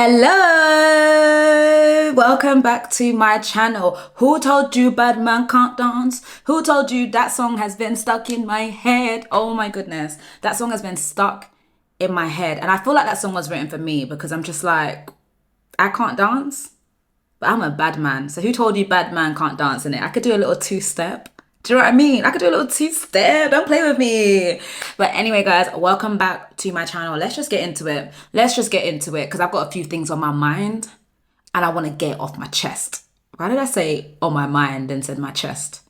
Hello, welcome back to my channel. Who told you bad man can't dance? Who told you that song has been stuck in my head? Oh my goodness, that song has been stuck in my head, and I feel like that song was written for me because I'm just like, I can't dance, but I'm a bad man. So who told you bad man can't dance in it? I could do a little two-step. Do you know what I mean? I could do a little two-step. Don't play with me. But anyway, guys, welcome back to my channel. Let's just get into it. Because I've got a few things on my mind and I want to get it off my chest. Why did I say on my mind and said my chest?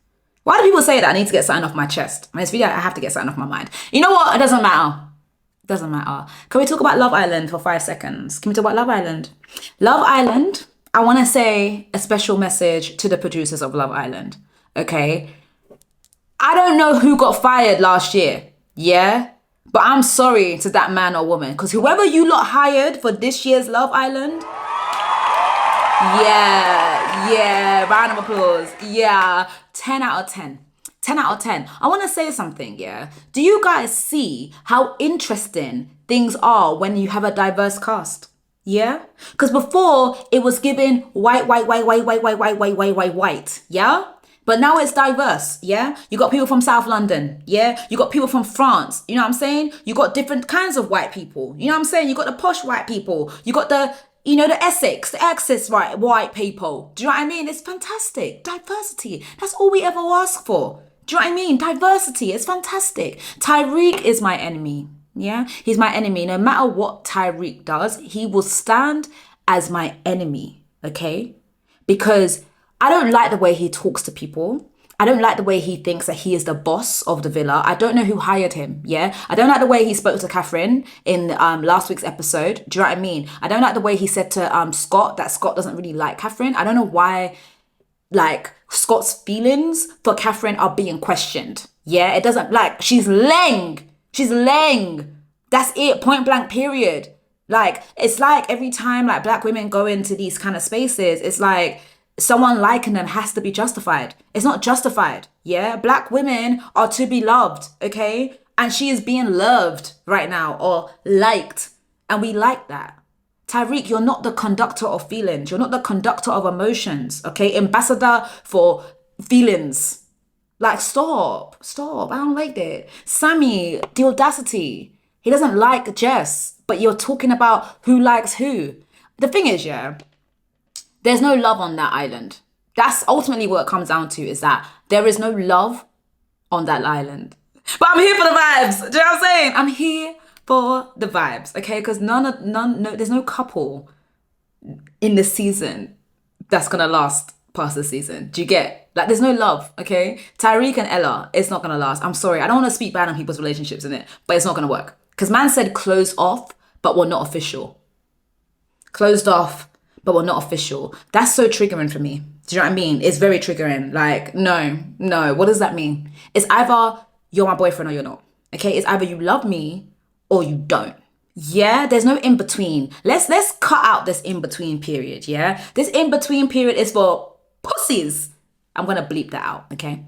Why do people say that I need to get something off my chest? I mean, this video, I have to get something off my mind. You know what? It doesn't matter. It doesn't matter. Can we talk about Love Island for 5 seconds? Can we talk about Love Island? Love Island, I want to say a special message to the producers of Love Island. Okay? I don't know who got fired last year, yeah? But I'm sorry to that man or woman, because whoever you lot hired for this year's Love Island, yeah, round of applause, yeah, 10 out of 10. 10 out of 10. I want to say something, yeah? Do you guys see how interesting things are when you have a diverse cast? Yeah? Because before, it was given white, yeah? But now it's diverse, yeah? You got people from South London, yeah? You got people from France, you know what I'm saying? You got different kinds of white people, you know what I'm saying? You got the posh white people, you got the Essex white people. Do you know what I mean? It's fantastic. Diversity. That's all we ever ask for. Do you know what I mean? Diversity. It's fantastic. Tyreek is my enemy, yeah? He's my enemy. No matter what Tyreek does, he will stand as my enemy, okay? Because I don't like the way he talks to people. I don't like the way he thinks that he is the boss of the villa. I don't know who hired him, yeah? I don't like the way he spoke to Catherine in last week's episode. Do you know what I mean? I don't like the way he said to Scott that Scott doesn't really like Catherine. I don't know why, like, Scott's feelings for Catherine are being questioned, yeah? It doesn't, like, she's leng. She's leng. That's it, point blank, period. Like, it's like every time, like, black women go into these kind of spaces, it's like, someone liking them has to be justified. It's not justified, yeah? Black women are to be loved, okay? And she is being loved right now or liked. And we like that. Tyreek, you're not the conductor of feelings. You're not the conductor of emotions, okay? Ambassador for feelings. Like, stop. I don't like that. Sammy, the audacity. He doesn't like Jess, but you're talking about who likes who. The thing is, yeah, there's no love on that island. That's ultimately what it comes down to, is that there is no love on that island. But I'm here for the vibes. Do you know what I'm saying? I'm here for the vibes, okay? Because there's no couple in the season that's gonna last past the season. Do you get? Like, there's no love, okay? Tyreek and Ella, it's not gonna last. I'm sorry. I don't want to speak bad on people's relationships in it, but it's not gonna work. Because man said closed off, but we're not official. Closed off, but we're not official. That's so triggering for me. Do you know what I mean? It's very triggering. Like, no. What does that mean? It's either you're my boyfriend or you're not. Okay? It's either you love me or you don't. Yeah? There's no in between. Let's cut out this in between period. Yeah? This in between period is for pussies. I'm gonna bleep that out. Okay?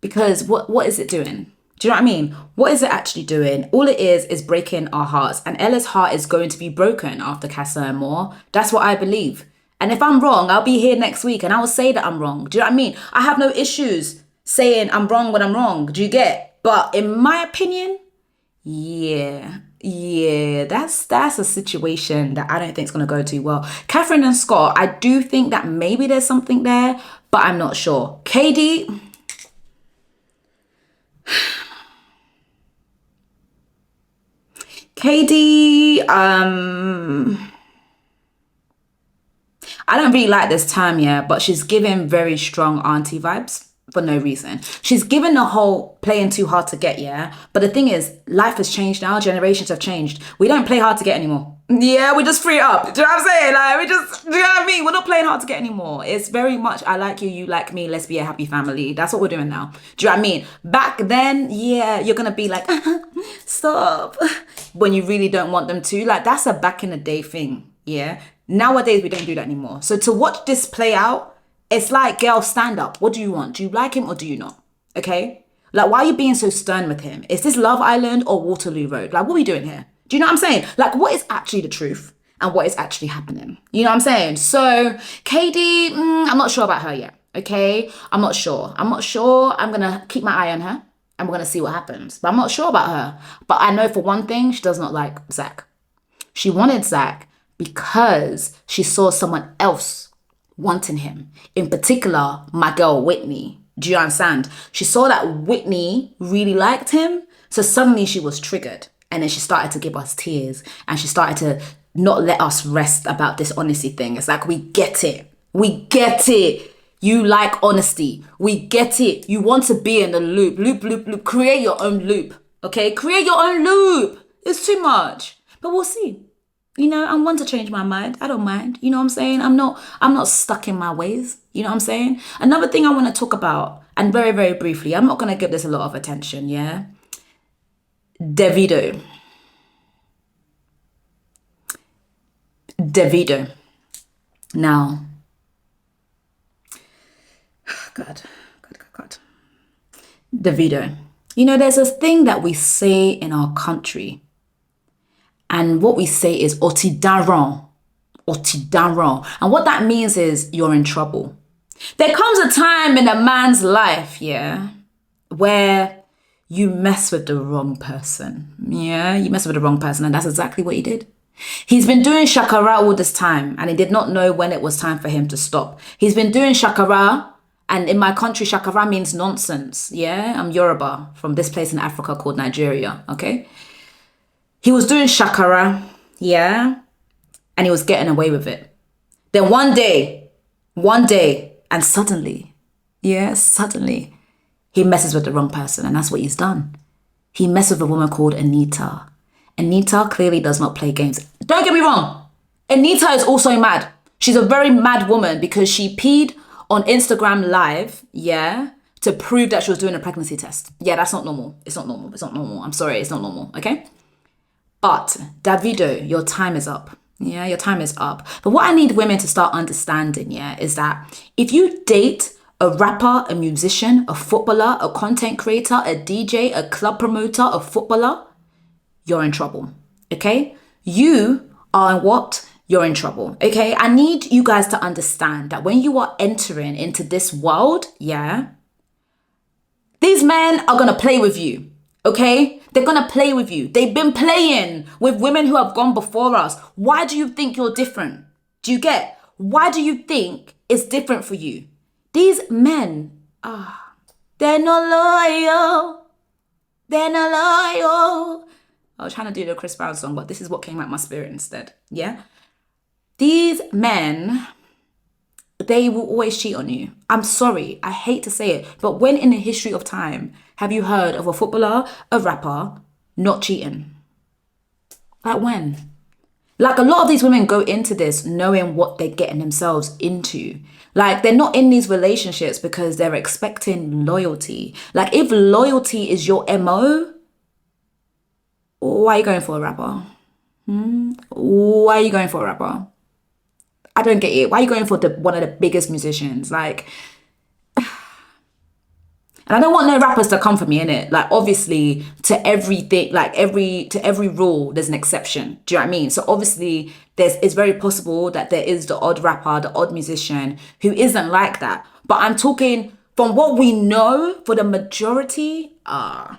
Because what is it doing? Do you know what I mean? What is it actually doing? All it is breaking our hearts. And Ella's heart is going to be broken after Casa and Moore. That's what I believe. And if I'm wrong, I'll be here next week and I will say that I'm wrong. Do you know what I mean? I have no issues saying I'm wrong when I'm wrong. Do you get? But in my opinion, yeah, that's a situation that I don't think is going to go too well. Catherine and Scott, I do think that maybe there's something there, but I'm not sure. KD... I don't really like this time, yeah, but she's giving very strong auntie vibes for no reason. She's given the whole playing too hard to get, yeah? But the thing is, life has changed now. Generations have changed. We don't play hard to get anymore. Yeah, we just free up. Do you know what I'm saying? Like, do you know what I mean? We're not playing hard to get anymore. It's very much, I like you, you like me, let's be a happy family. That's what we're doing now. Do you know what I mean? Back then, yeah, you're going to be like, stop. When you really don't want them to. Like, that's a back in the day thing, yeah? Nowadays, we don't do that anymore. So to watch this play out, it's like, girl, stand up. What do you want? Do you like him or do you not? Okay? Like, why are you being so stern with him? Is this Love Island or Waterloo Road? Like, what are we doing here? Do you know what I'm saying? Like, what is actually the truth? and what is actually happening. You know what I'm saying? So KD, I'm not sure about her yet. Okay, I'm not sure. I'm gonna keep my eye on her, and we're gonna see what happens. But I'm not sure about her. But I know for one thing, she does not like Zach. She wanted Zach because she saw someone else wanting him. In particular, my girl Whitney. Do you understand? She saw that Whitney really liked him, so suddenly she was triggered. And then she started to give us tears, and she started to not let us rest about this honesty thing. It's like, we get it. We get it. You like honesty. We get it. You want to be in the loop. Loop. Create your own loop. Okay? Create your own loop. It's too much. But we'll see. You know, I want to change my mind. I don't mind. You know what I'm saying? I'm not stuck in my ways. You know what I'm saying? Another thing I want to talk about, and very, very briefly, I'm not going to give this a lot of attention, yeah? Davido. Now, God. Davido. You know, there's a thing that we say in our country, and what we say is otidaron. And what that means is you're in trouble. There comes a time in a man's life, yeah, where you mess with the wrong person. Yeah, you mess with the wrong person, and that's exactly what he did. He's been doing shakara all this time, and he did not know when it was time for him to stop. He's been doing shakara, and in my country, shakara means nonsense. Yeah, I'm Yoruba, from this place in Africa called Nigeria, okay? He was doing shakara, yeah, and he was getting away with it. Then one day, and suddenly, he messes with the wrong person, and that's what he's done. He messed with a woman called Anita. Anita clearly does not play games. Don't get me wrong. Anita is also mad. She's a very mad woman because she peed on Instagram Live, yeah, to prove that she was doing a pregnancy test. Yeah, that's not normal. It's not normal. I'm sorry, it's not normal, okay? But Davido, your time is up. Yeah, your time is up. But what I need women to start understanding, yeah, is that if you date a rapper, a musician, a footballer, a content creator, a DJ, a club promoter, a footballer, you're in trouble, okay? You are what? You're in trouble, okay? I need you guys to understand that when you are entering into this world, yeah, these men are going to play with you, okay? They're going to play with you. They've been playing with women who have gone before us. Why do you think you're different? Do you get? Why do you think it's different for you? These men, they're not loyal. They're not loyal. I was trying to do the Chris Brown song, but this is what came out my spirit instead, yeah? These men, they will always cheat on you. I'm sorry, I hate to say it, but when in the history of time have you heard of a footballer, a rapper, not cheating? Like when? Like a lot of these women go into this knowing what they're getting themselves into. Like they're not in these relationships because they're expecting loyalty. Like if loyalty is your MO, why are you going for a rapper? Why are you going for a rapper? I don't get it. Why are you going for one of the biggest musicians? Like, and I don't want no rappers to come for me, innit? Like, obviously, to everything, like to every rule, there's an exception. Do you know what I mean? So obviously, it's very possible that there is the odd rapper, the odd musician who isn't like that. But I'm talking from what we know for the majority. Come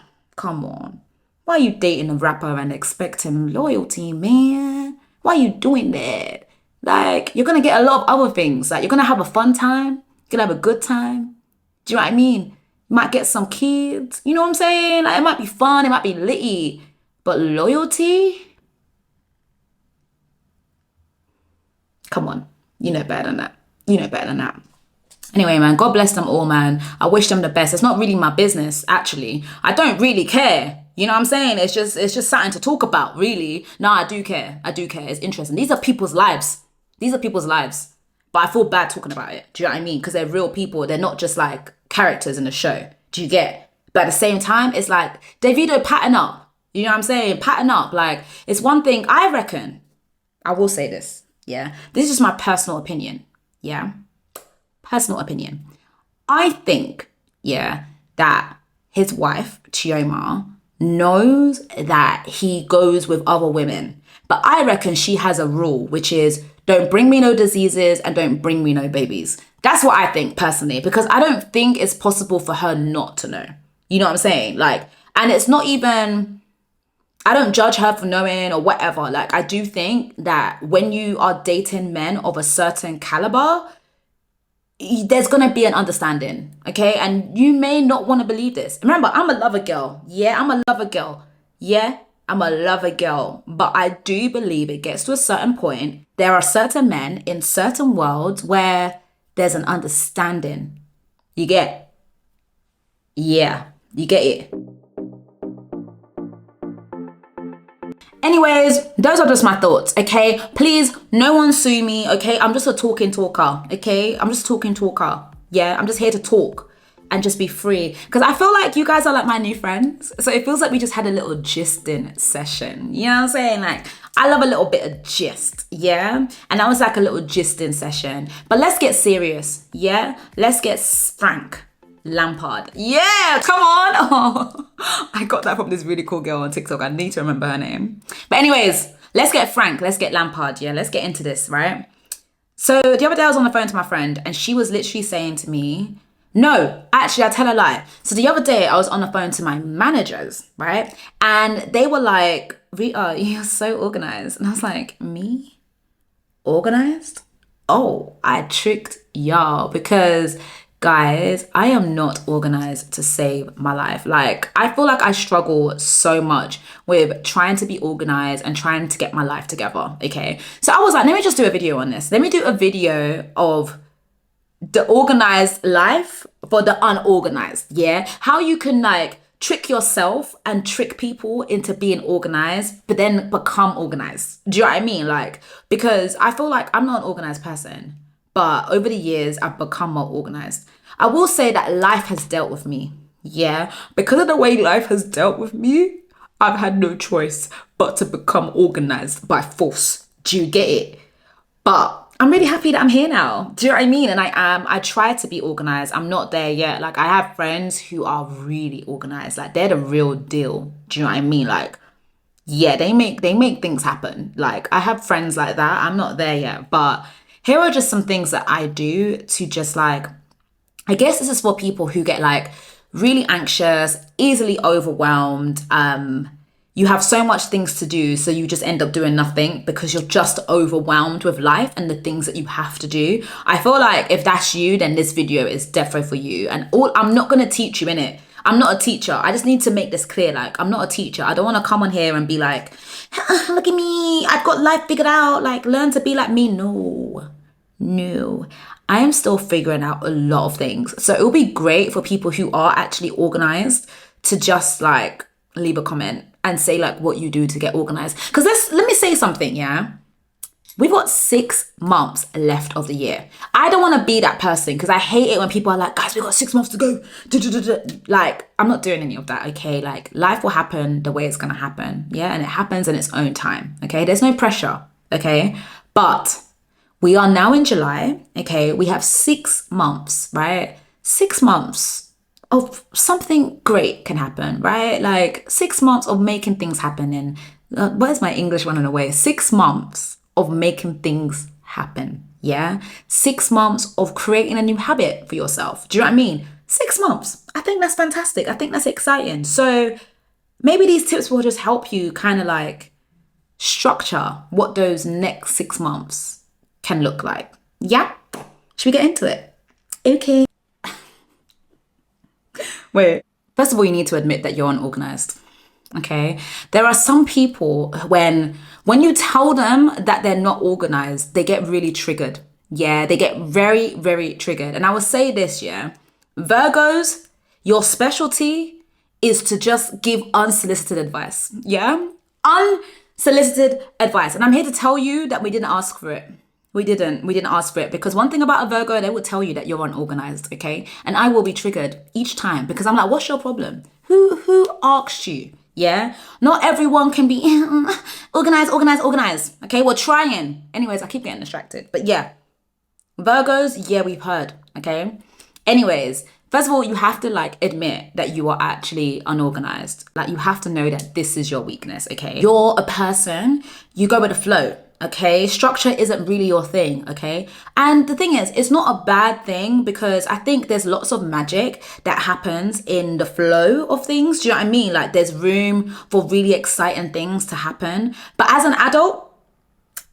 on. Why are you dating a rapper and expecting loyalty, man? Why are you doing that? Like, you're going to get a lot of other things. Like, you're going to have a fun time. You're going to have a good time. Do you know what I mean? You might get some kids. You know what I'm saying? Like, it might be fun. It might be litty. But loyalty? Come on. You know better than that. You know better than that. Anyway, man, God bless them all, man. I wish them the best. It's not really my business, actually. I don't really care. You know what I'm saying? It's just something to talk about, really. No, I do care. It's interesting. These are people's lives. But I feel bad talking about it. Do you know what I mean? Because they're real people. They're not just like characters in the show. Do you get? But at the same time, it's like, Davido, pattern up. You know what I'm saying? Pattern up. Like, it's one thing, I reckon, I will say this, yeah? This is just my personal opinion, yeah? Personal opinion. I think, yeah, that his wife, Chioma, knows that he goes with other women But I reckon she has a rule, which is don't bring me no diseases and don't bring me no babies. That's what I think personally, because I don't think it's possible for her not to know. You know what I'm saying? Like, and it's not even, I don't judge her for knowing or whatever. Like, I do think that when you are dating men of a certain caliber, there's gonna be an understanding, okay? And you may not want to believe this. Remember, I'm a lover girl. Yeah, I'm a lover girl. Yeah, I'm a lover girl. But I do believe it gets to a certain point. There are certain men in certain worlds where there's an understanding. You get? Yeah, you get it. Anyways, those are just my thoughts, okay? Please, no one sue me, okay? I'm just a talking talker, okay? I'm just a talking talker. Yeah, I'm just here to talk and just be free. Because I feel like you guys are like my new friends. So it feels like we just had a little gisting session. You know what I'm saying? Like, I love a little bit of gist, yeah? And that was like a little gisting session. But let's get serious, yeah? Let's get frank. Lampard. Yeah, come on. Oh, I got that from this really cool girl on TikTok. I need to remember her name. But anyways, let's get frank. Let's get Lampard. Yeah, let's get into this, right? So the other day I was on the phone to my friend and she was literally saying to me, no, actually I tell a lie. So the other day I was on the phone to my managers, right? And they were like, Rita, you're so organized. And I was like, me? Organized? Oh, I tricked y'all because guys, I am not organized to save my life. Like, I feel like I struggle so much with trying to be organized and trying to get my life together, okay? So I was like, let me just do a video on this. Let me do a video of the organized life for the unorganized, yeah? How you can like trick yourself and trick people into being organized, but then become organized. Do you know what I mean? Like, because I feel like I'm not an organized person. But over the years, I've become more organized. I will say that life has dealt with me. Yeah. Because of the way life has dealt with me, I've had no choice but to become organized by force. Do you get it? But I'm really happy that I'm here now. Do you know what I mean? And I try to be organized. I'm not there yet. Like, I have friends who are really organized. Like, they're the real deal. Do you know what I mean? Like, yeah, they make things happen. Like, I have friends like that. I'm not there yet. But here are just some things that I do to just like, I guess this is for people who get like really anxious, easily overwhelmed. You have so much things to do, so you just end up doing nothing because you're just overwhelmed with life and the things that you have to do. I feel like if that's you, then this video is definitely for you. And I'm not going to teach you in it. I'm not a teacher. I just need to make this clear. Like, I'm not a teacher. I don't want to come on here and be like, look at me, I've got life figured out. Like, learn to be like me. No. I am still figuring out a lot of things. So it will be great for people who are actually organized to just like leave a comment and say like what you do to get organized. Because let me say something, yeah? We've got 6 months left of the year. I don't want to be that person because I hate it when people are like, guys, we've got 6 months to go. Like, I'm not doing any of that, okay? Like, life will happen the way it's going to happen, yeah? And it happens in its own time, okay? There's no pressure, okay? But we are now in July, okay? We have 6 months, right? 6 months of something great can happen, right? Like, 6 months of making things happen. And where's my English running away? 6 months of making things happen, yeah? 6 months of creating a new habit for yourself. Do you know what I mean? 6 months. I think that's fantastic. I think that's exciting. So maybe these tips will just help you kind of like structure what those next 6 months can look like. Yeah? Should we get into it? Okay. Wait. First of all, you need to admit that you're unorganized. Okay, there are some people when you tell them that they're not organized, they get really triggered. Yeah, they get very, very triggered. And I will say this, yeah, Virgos, your specialty is to just give unsolicited advice. Yeah, unsolicited advice. And I'm here to tell you that we didn't ask for it. We didn't ask for it, because one thing about a Virgo, they will tell you that you're unorganized, okay? And I will be triggered each time because I'm like, what's your problem? Who asked you? Yeah, not everyone can be organized. Okay, we're trying. Anyways, I keep getting distracted. But yeah, Virgos, yeah, we've heard. Okay. Anyways, First of all, you have to like admit that you are actually unorganized. Like you have to know that this is your weakness, okay? You're a person, you go with the flow, okay? Structure isn't really your thing, okay? And the thing is, it's not a bad thing because I think there's lots of magic that happens in the flow of things. Do you know what I mean? Like there's room for really exciting things to happen. But as an adult,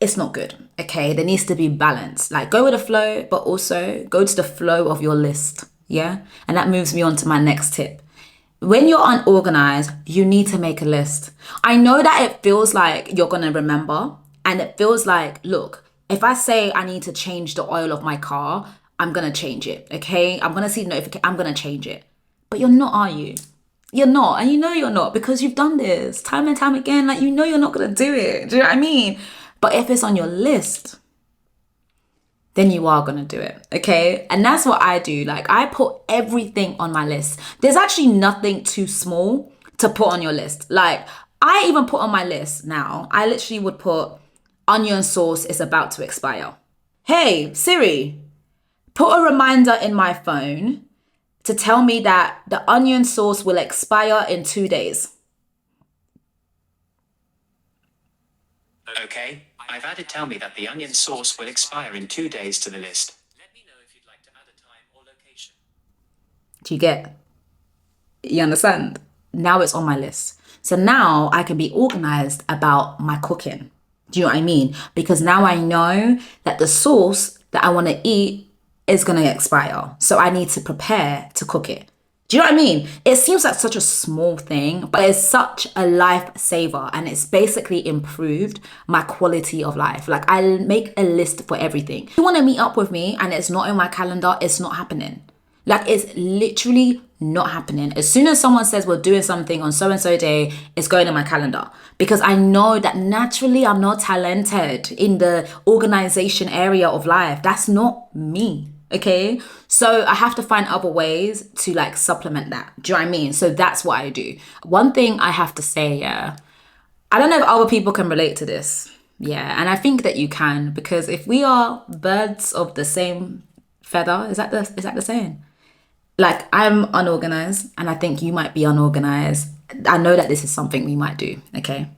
it's not good, okay? There needs to be balance. Like go with the flow, but also go to the flow of your list, yeah? And that moves me on to my next tip. When you're unorganized, you need to make a list. I know that it feels like you're gonna remember, and it feels like, look, if I say I need to change the oil of my car, I'm gonna change it, okay? I'm gonna see the notification, I'm gonna change it. But you're not, are you? You're not, and you know you're not because you've done this time and time again. Like, you know you're not gonna do it. Do you know what I mean? But if it's on your list, then you are gonna do it, okay? And that's what I do. Like, I put everything on my list. There's actually nothing too small to put on your list. Like, I even put on my list now, I literally would put onion sauce is about to expire. Hey, Siri, put a reminder in my phone to tell me that the onion sauce will expire in 2 days. Okay, I've added tell me that the onion sauce will expire in 2 days to the list. Let me know if you'd like to add a time or location. Do you get? You understand? Now it's on my list. So now I can be organized about my cooking. Do you know what I mean? Because now I know that the sauce that I want to eat is going to expire. So I need to prepare to cook it. Do you know what I mean? It seems like such a small thing, but it's such a lifesaver, and it's basically improved my quality of life. Like, I make a list for everything. If you want to meet up with me and it's not in my calendar, it's not happening. Like, it's literally not happening. As soon as someone says we're doing something on so-and-so day, it's going in my calendar. Because I know that naturally I'm not talented in the organization area of life. That's not me. Okay, so I have to find other ways to like supplement that. Do you know what I mean? So that's what I do. One thing I have to say, yeah, I don't know if other people can relate to this. Yeah, and I think that you can, because if we are birds of the same feather, is that the saying? Like, I'm unorganized, and I think you might be unorganized. I know that this is something we might do. Okay,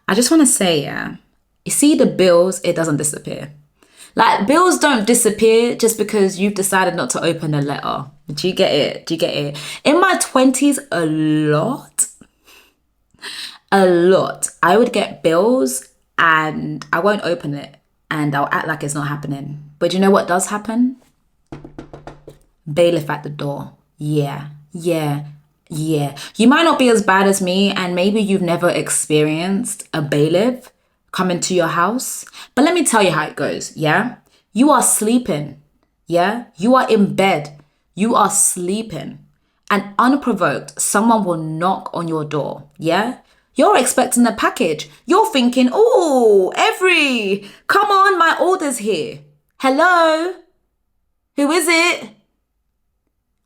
I just want to say, yeah, you see the bills, it doesn't disappear. Like, bills don't disappear just because you've decided not to open a letter. Do you get it? Do you get it? In my 20s, a lot. I would get bills and I won't open it and I'll act like it's not happening. But you know what does happen? Bailiff at the door. Yeah. You might not be as bad as me, and maybe you've never experienced a bailiff come into your house. But let me tell you how it goes, yeah? You are sleeping, yeah? You are in bed. You are sleeping. And unprovoked, someone will knock on your door, yeah? You're expecting a package. You're thinking, oh, Every, come on, my order's here. Hello? Who is it?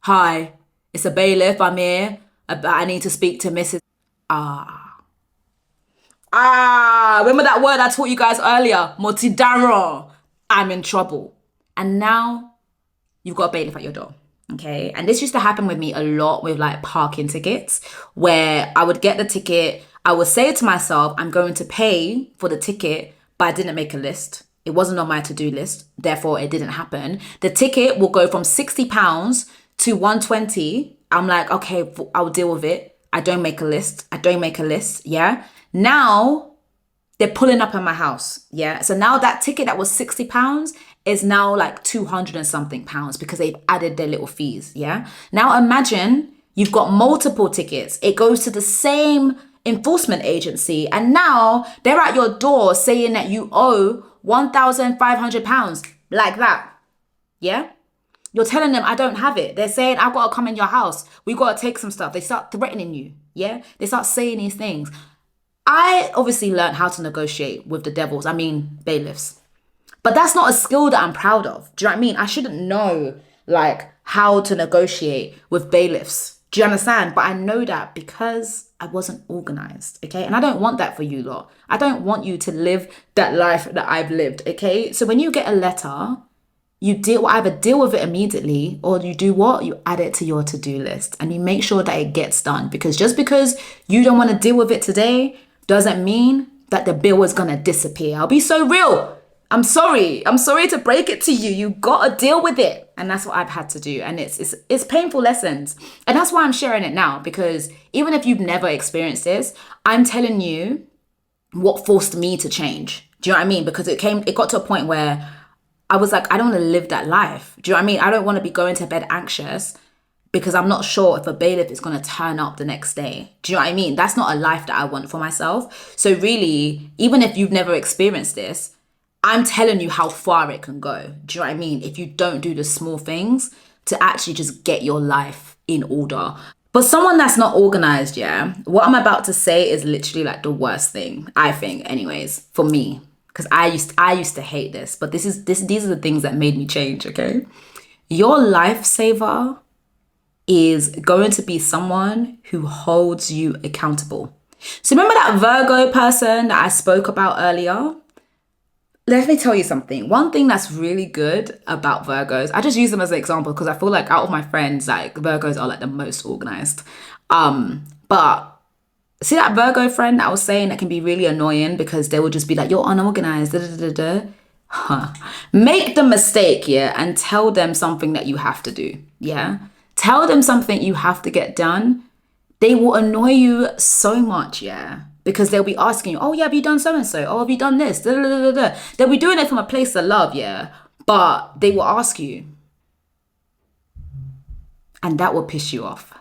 Hi, it's a bailiff. I'm here. I need to speak to Mrs. Remember that word I taught you guys earlier? Motidaro. I'm in trouble. And now you've got a bailiff at your door. Okay. And this used to happen with me a lot with like parking tickets, where I would get the ticket. I would say to myself, I'm going to pay for the ticket, but I didn't make a list. It wasn't on my to-do list. Therefore, it didn't happen. The ticket will go from £60 to 120. I'm like, okay, I'll deal with it. I don't make a list. Yeah. Now they're pulling up at my house. Yeah. So now that ticket that was £60 is now like 200 and something pounds because they've added their little fees. Yeah. Now imagine you've got multiple tickets. It goes to the same enforcement agency, and now they're at your door saying that you owe £1,500 like that. Yeah. You're telling them I don't have it. They're saying I've got to come in your house. We got to take some stuff. They start threatening you. Yeah. They start saying these things. I obviously learned how to negotiate with the devils. I mean, bailiffs. But that's not a skill that I'm proud of. Do you know what I mean? I shouldn't know like how to negotiate with bailiffs. Do you understand? But I know that because I wasn't organized. Okay. And I don't want that for you lot. I don't want you to live that life that I've lived. Okay. So when you get a letter, either deal with it immediately, or you do what? You add it to your to-do list and you make sure that it gets done. Because just because you don't want to deal with it today doesn't mean that the bill is gonna disappear. I'll be so real. I'm sorry. I'm sorry to break it to you. You gotta deal with it. And that's what I've had to do. And it's painful lessons. And that's why I'm sharing it now, because even if you've never experienced this, I'm telling you what forced me to change. Do you know what I mean? Because it got to a point where I was like, I don't want to live that life. Do you know what I mean? I don't want to be going to bed anxious because I'm not sure if a bailiff is going to turn up the next day. Do you know what I mean? That's not a life that I want for myself. So really, even if you've never experienced this, I'm telling you how far it can go. Do you know what I mean? If you don't do the small things to actually just get your life in order. But someone that's not organized, yeah, what I'm about to say is literally like the worst thing, I think, anyways, for me. Because I used to hate this, but these are the things that made me change, okay? Your lifesaver is going to be someone who holds you accountable. So remember that Virgo person that I spoke about earlier? Let me tell you something. One thing that's really good about Virgos, I just use them as an example because I feel like out of my friends, like Virgos are like the most organized. But see that Virgo friend that I was saying that can be really annoying because they will just be like, you're unorganized, da da da da. Huh. Make the mistake, yeah, and tell them something that you have to do, yeah? Tell them something you have to get done. They will annoy you so much, yeah? Because they'll be asking you, oh yeah, have you done so-and-so? Oh, have you done this? Da, da, da, da, da. They'll be doing it from a place of love, yeah? But they will ask you. And that will piss you off.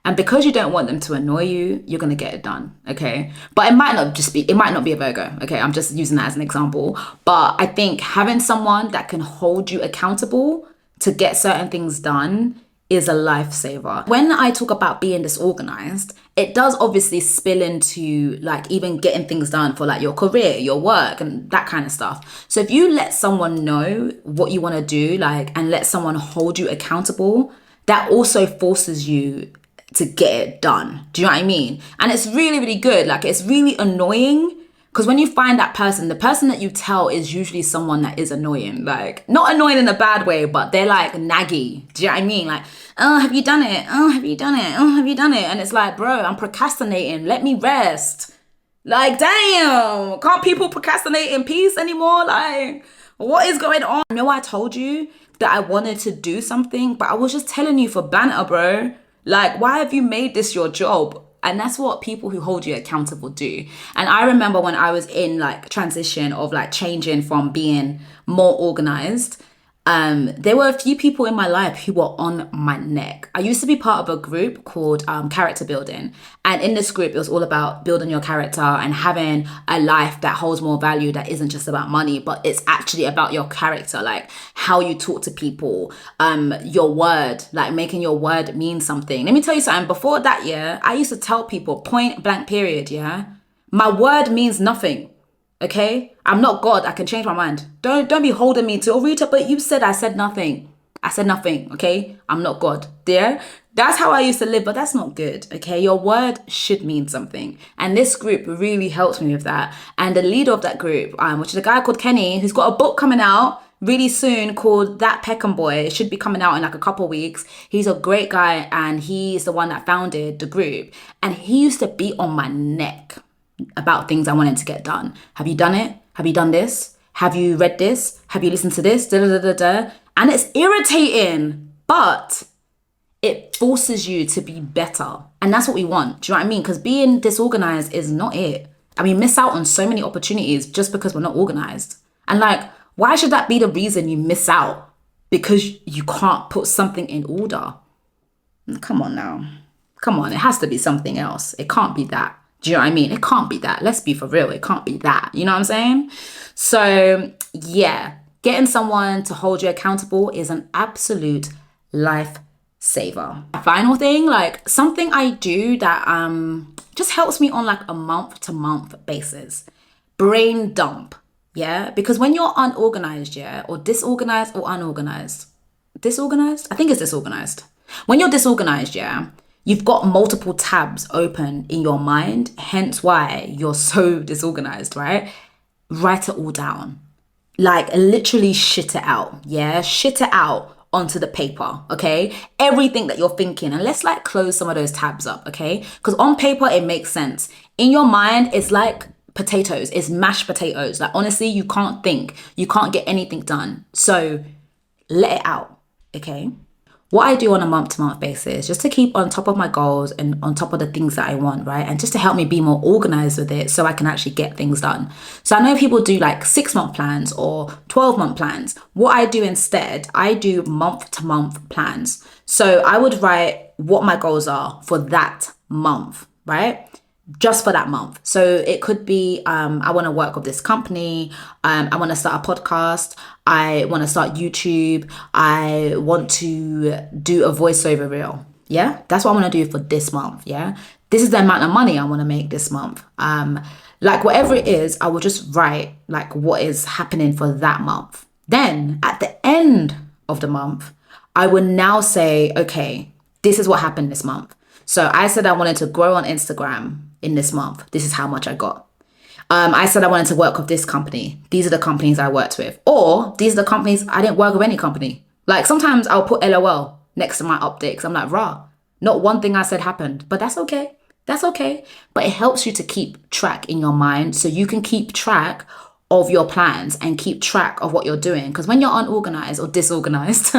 And because you don't want them to annoy you, you're going to get it done, okay? But it might not be a Virgo, okay? I'm just using that as an example. But I think having someone that can hold you accountable to get certain things done is a lifesaver. When I talk about being disorganized, it does obviously spill into like even getting things done for like your career, your work, and that kind of stuff. So if you let someone know what you want to do, like, and let someone hold you accountable, that also forces you to get it done. Do you know what I mean? And it's really, really good. Like, it's really annoying because when you find that person, the person that you tell is usually someone that is annoying. Like, not annoying in a bad way, but they're like naggy. Do you know what I mean? Like, oh, have you done it? Oh, have you done it? Oh, have you done it? And it's like, bro, I'm procrastinating. Let me rest. Like, damn, can't people procrastinate in peace anymore? Like, what is going on? You know, I told you that I wanted to do something, but I was just telling you for banter, bro. Like, why have you made this your job? And that's what people who hold you accountable do. And I remember when I was in like transition of like changing from being more organized, there were a few people in my life who were on my neck. I used to be part of a group called Character Building. And in this group, it was all about building your character and having a life that holds more value, that isn't just about money, but it's actually about your character, like how you talk to people, your word, like making your word mean something. Let me tell you something. Before that, yeah, I used to tell people point blank period, yeah, my word means nothing. Okay, I'm not God. I can change my mind. Don't be holding me to, oh, Rita, but you said I said nothing. I said nothing. Okay, I'm not God. There, that's how I used to live, but that's not good. Okay, your word should mean something, and this group really helped me with that. And the leader of that group, which is a guy called Kenny, who's got a book coming out really soon called That Peckham Boy. It should be coming out in like a couple of weeks. He's a great guy, and he's the one that founded the group. And he used to be on my neck about things I wanted to get done. Have you done it? Have you done this? Have you read this? Have you listened to this? Da, da, da, da, da. And it's irritating, but it forces you to be better. And that's what we want. Do you know what I mean? Because being disorganized is not it. And we miss out on so many opportunities just because we're not organized. And like, why should that be the reason you miss out? Because you can't put something in order. Come on now. Come on. It has to be something else. It can't be that. Do you know what I mean? It can't be that. Let's be for real. It can't be that. You know what I'm saying? So yeah, getting someone to hold you accountable is an absolute lifesaver. Final thing, like something I do that just helps me on like a month to month basis. Brain dump. Yeah, because when you're unorganized, yeah, or disorganized or unorganized. Disorganized? I think it's disorganized. When you're disorganized, yeah, you've got multiple tabs open in your mind, hence why you're so disorganized, right? Write it all down. Like literally shit it out. Yeah, shit it out onto the paper. Okay, everything that you're thinking, and let's like close some of those tabs up. Okay, because on paper it makes sense. In your mind, it's like potatoes. It's mashed potatoes. Like honestly, you can't think. You can't get anything done. So let it out. Okay. What I do on a month to month basis, just to keep on top of my goals and on top of the things that I want, right? And just to help me be more organized with it so I can actually get things done. So I know people do like 6 month plans or 12-month plans. What I do instead, I do month to month plans. So I would write what my goals are for that month, right? Just for that month. So it could be I want to work with this company, I want to start a podcast, I want to start YouTube, I want to do a voiceover reel. Yeah, that's what I want to do for this month. Yeah, this is the amount of money I want to make this month. Like whatever it is, I will just write like what is happening for that month. Then at the end of the month, I would now say, okay, this is what happened this month. So I said I wanted to grow on Instagram in this month. This is how much I got. I said I wanted to work with this company. These are the companies I worked with. Or these are the companies I didn't work with any company. Like sometimes I'll put LOL next to my updates. I'm like, rah, not one thing I said happened. But that's okay. That's okay. But it helps you to keep track in your mind so you can keep track of your plans and keep track of what you're doing. Because when you're unorganized or disorganized,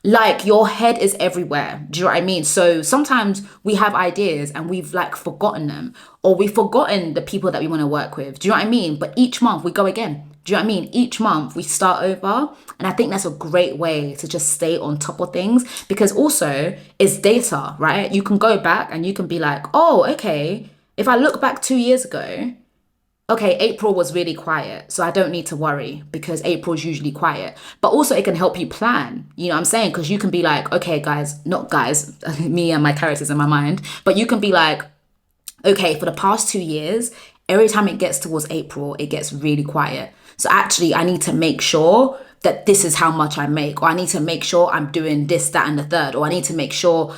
like your head is everywhere. Do you know what I mean? So sometimes we have ideas and we've like forgotten them, or we've forgotten the people that we want to work with. Do you know what I mean? But each month we go again. Do you know what I mean? Each month we start over. And I think that's a great way to just stay on top of things, because also it's data, right? You can go back and you can be like, oh, okay, if I look back 2 years ago, okay, April was really quiet, so I don't need to worry because April's usually quiet. But also it can help you plan, you know what I'm saying? Because you can be like, okay, guys, not guys, me and my characters in my mind, but you can be like, okay, for the past 2 years, every time it gets towards April, it gets really quiet. So actually, I need to make sure that this is how much I make, or I need to make sure I'm doing this, that, and the third, or I need to make sure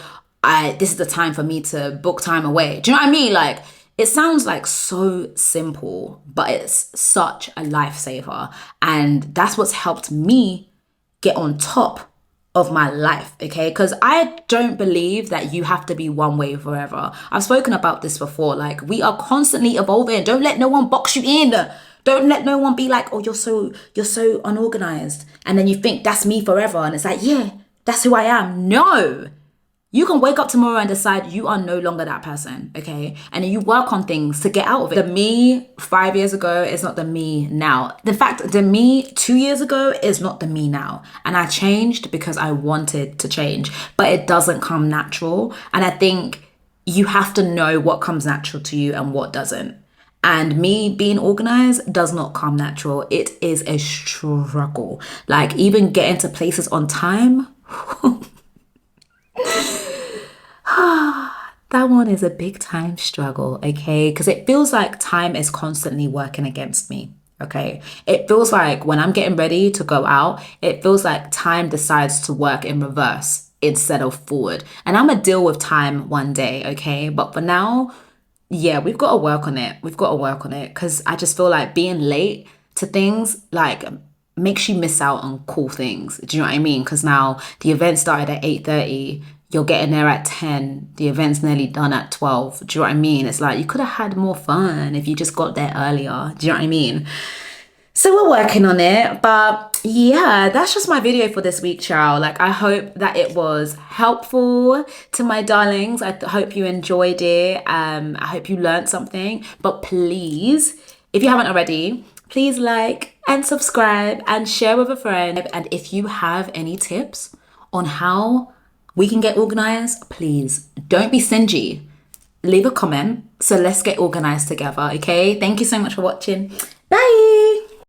this is the time for me to book time away. Do you know what I mean? Like, it sounds like so simple, but it's such a lifesaver. And that's what's helped me get on top of my life, okay? Because I don't believe that you have to be one way forever. I've spoken about this before. Like, we are constantly evolving. Don't let no one box you in. Don't let no one be like, oh, you're so unorganized. And then you think that's me forever. And it's like, yeah, that's who I am. No. You can wake up tomorrow and decide you are no longer that person, okay? And then you work on things to get out of it. The me 5 years ago is not the me now. The fact, the me 2 years ago is not the me now. And I changed because I wanted to change, but it doesn't come natural. And I think you have to know what comes natural to you and what doesn't. And me being organized does not come natural. It is a struggle. Like even getting to places on time, that one is a big time struggle, okay? Because it feels like time is constantly working against me, okay? It feels like when I'm getting ready to go out, it feels like time decides to work in reverse instead of forward. And I'm gonna deal with time one day, okay? But for now, yeah, we've got to work on it. We've got to work on it because I just feel like being late to things like makes you miss out on cool things. Do you know what I mean? Because now the event started at 8:30. You're getting there at 10. The event's nearly done at 12. Do you know what I mean? It's like you could have had more fun if you just got there earlier. Do you know what I mean? So we're working on it. But yeah, that's just my video for this week, child. Like, I hope that it was helpful to my darlings. I hope you enjoyed it. I hope you learned something. But please, if you haven't already, please like and subscribe and share with a friend. And if you have any tips on how we can get organized, please don't be stingy. Leave a comment. So let's get organized together, okay? Thank you so much for watching. Bye.